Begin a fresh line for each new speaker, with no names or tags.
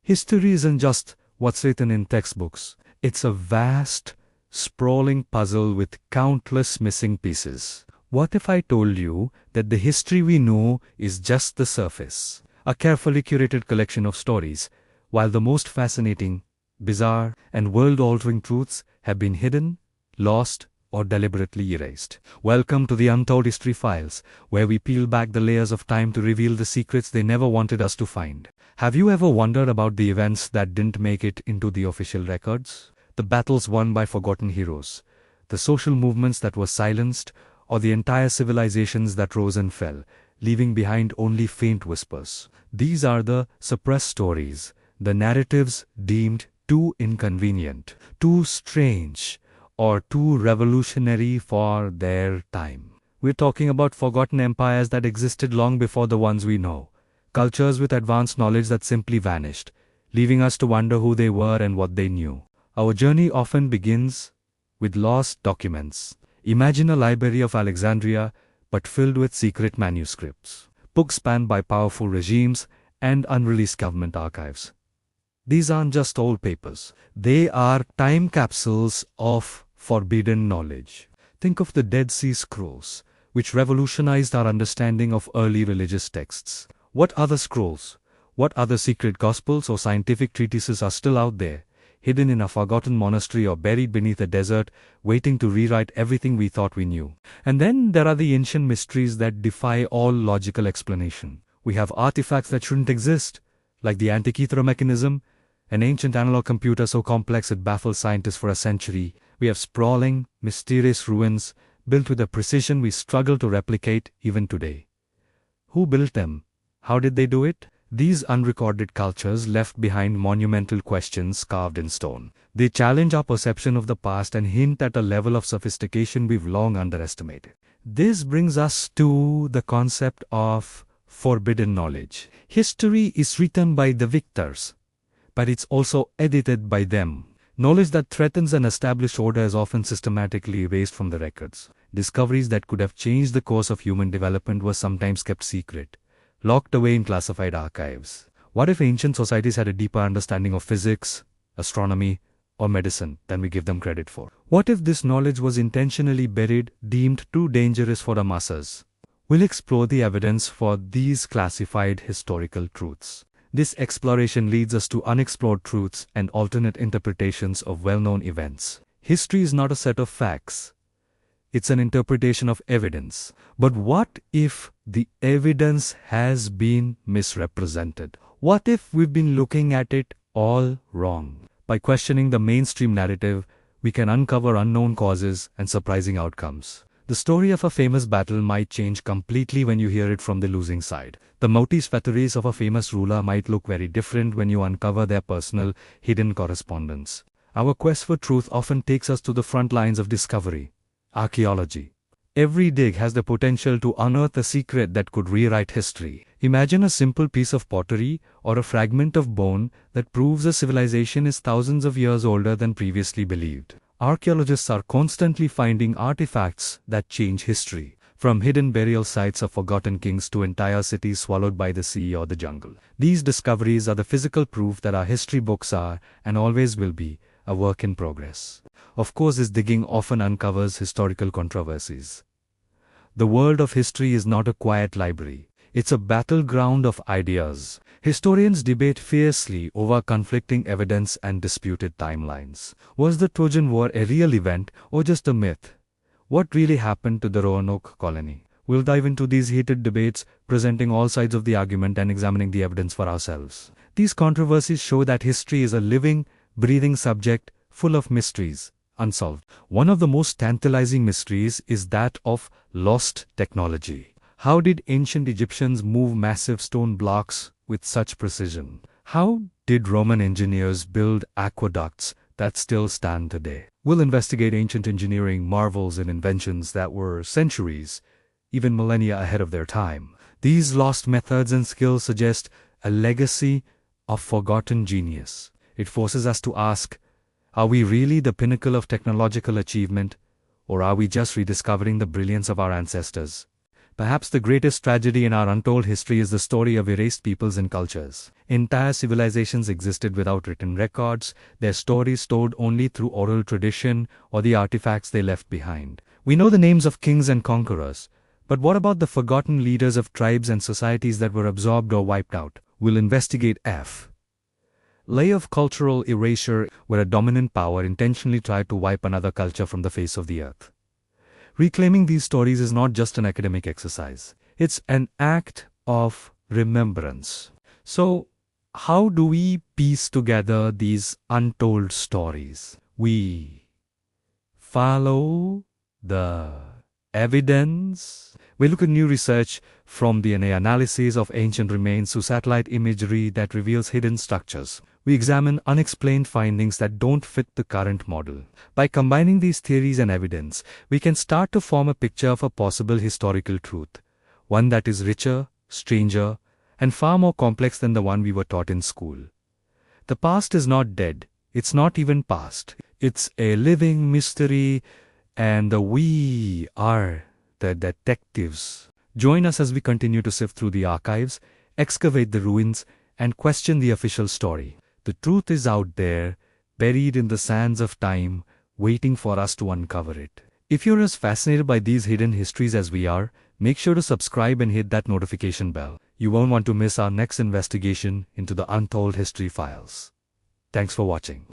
History isn't just what's written in textbooks. It's a vast, sprawling puzzle with countless missing pieces. What if I told you that the history we know is just the surface, a carefully curated collection of stories, while the most fascinating, bizarre, and world-altering truths have been hidden, lost, or deliberately erased? Welcome to the Untold History Files, where we peel back the layers of time to reveal the secrets they never wanted us to find. Have you ever wondered about the events that didn't make it into the official records? The battles won by forgotten heroes, the social movements that were silenced, or the entire civilizations that rose and fell, leaving behind only faint whispers. These are the suppressed stories, the narratives deemed too inconvenient, too strange, or too revolutionary for their time. We're talking about forgotten empires that existed long before the ones we know, cultures with advanced knowledge that simply vanished, leaving us to wonder who they were and what they knew. Our journey often begins with lost documents. Imagine a library of Alexandria, but filled with secret manuscripts, books banned by powerful regimes, and unreleased government archives. These aren't just old papers. They are time capsules of forbidden knowledge. Think of the Dead Sea Scrolls, which revolutionized our understanding of early religious texts. What other scrolls, what other secret gospels or scientific treatises are still out there, hidden in a forgotten monastery or buried beneath a desert, waiting to rewrite everything we thought we knew? And then there are the ancient mysteries that defy all logical explanation. We have artifacts that shouldn't exist, like the Antikythera mechanism, an ancient analog computer so complex it baffled scientists for a century. We have sprawling, mysterious ruins built with a precision we struggle to replicate even today. Who built them? How did they do it? These unrecorded cultures left behind monumental questions carved in stone. They challenge our perception of the past and hint at a level of sophistication we've long underestimated. This brings us to the concept of forbidden knowledge. History is written by the victors, but it's also edited by them. Knowledge that threatens an established order is often systematically erased from the records. Discoveries that could have changed the course of human development were sometimes kept secret, locked away in classified archives. What if ancient societies had a deeper understanding of physics, astronomy, or medicine than we give them credit for? What if this knowledge was intentionally buried, deemed too dangerous for the masses? We'll explore the evidence for these classified historical truths. This exploration leads us to unexplored truths and alternate interpretations of well-known events. History is not a set of facts. It's an interpretation of evidence. But what if the evidence has been misrepresented? What if we've been looking at it all wrong? By questioning the mainstream narrative, we can uncover unknown causes and surprising outcomes. The story of a famous battle might change completely when you hear it from the losing side. The motifs fatales of a famous ruler might look very different when you uncover their personal, hidden correspondence. Our quest for truth often takes us to the front lines of discovery. Archaeology. Every dig has the potential to unearth a secret that could rewrite history. Imagine a simple piece of pottery or a fragment of bone that proves a civilization is thousands of years older than previously believed. Archaeologists are constantly finding artifacts that change history, from hidden burial sites of forgotten kings to entire cities swallowed by the sea or the jungle. These discoveries are the physical proof that our history books are, and always will be, a work in progress. Of course, this digging often uncovers historical controversies. The world of history is not a quiet library. It's a battleground of ideas. Historians debate fiercely over conflicting evidence and disputed timelines. Was the Trojan War a real event or just a myth? What really happened to the Roanoke colony? We'll dive into these heated debates, presenting all sides of the argument and examining the evidence for ourselves. These controversies show that history is a living, breathing subject full of mysteries, unsolved. One of the most tantalizing mysteries is that of lost technology. How did ancient Egyptians move massive stone blocks with such precision? How did Roman engineers build aqueducts that still stand today? We'll investigate ancient engineering marvels and inventions that were centuries, even millennia ahead of their time. These lost methods and skills suggest a legacy of forgotten genius. It forces us to ask, are we really the pinnacle of technological achievement, or are we just rediscovering the brilliance of our ancestors? Perhaps the greatest tragedy in our untold history is the story of erased peoples and cultures. Entire civilizations existed without written records, their stories told only through oral tradition or the artifacts they left behind. We know the names of kings and conquerors, but what about the forgotten leaders of tribes and societies that were absorbed or wiped out? We'll investigate F. Layer of cultural erasure, where a dominant power intentionally tried to wipe another culture from the face of the earth. Reclaiming these stories is not just an academic exercise. It's an act of remembrance. So, how do we piece together these untold stories? We follow the evidence. We look at new research from DNA analysis of ancient remains to satellite imagery that reveals hidden structures. We examine unexplained findings that don't fit the current model. By combining these theories and evidence, we can start to form a picture of a possible historical truth, one that is richer, stranger, and far more complex than the one we were taught in school. The past is not dead. It's not even past. It's a living mystery, and we are the detectives. Join us as we continue to sift through the archives, excavate the ruins, and question the official story. The truth is out there, buried in the sands of time, waiting for us to uncover it. If you're as fascinated by these hidden histories as we are, make sure to subscribe and hit that notification bell. You won't want to miss our next investigation into the Untold History Files. Thanks for watching.